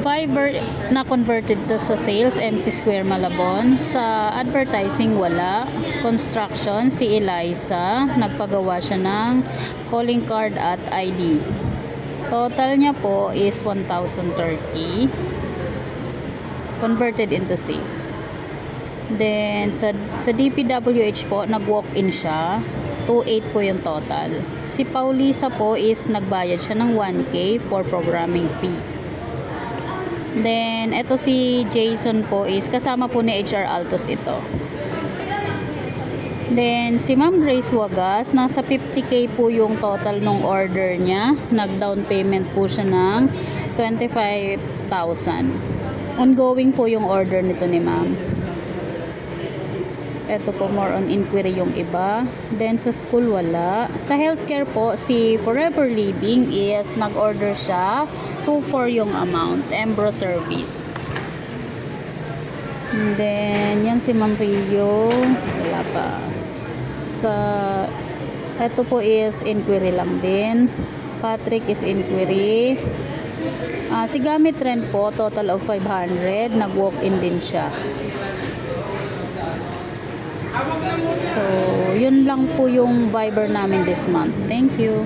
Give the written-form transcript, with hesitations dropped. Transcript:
Fiverr na converted to sa sales, MC Square Malabon. Sa advertising wala. Construction, si Eliza, nagpagawa siya ng calling card at ID. Total niya po is 1,030 converted into sales. Then sa DPWH po, nag-walk-in siya. 2,800 po yung total. Si Paulisa po is nagbayad siya ng 1K for programming fee. Then, ito si Jason po is kasama po ni HR Altos ito. Then, si Ma'am Grace Wagas, nasa 50K po yung total ng order niya. Nag-down payment po siya ng 25,000. Ongoing po yung order nito ni Ma'am. Ito po, more on inquiry yung iba. Then, sa school wala. Sa healthcare po, si Forever Living is nag-order siya. 2,400 yung amount. Embro service. And then, yan si Ma'am Rio. Wala pa. Ito po is inquiry lang din. Patrick is inquiry. Si Gamit Trend po, total of 500. Nag-walk-in din siya. So, yun lang po yung Viber namin this month. Thank you.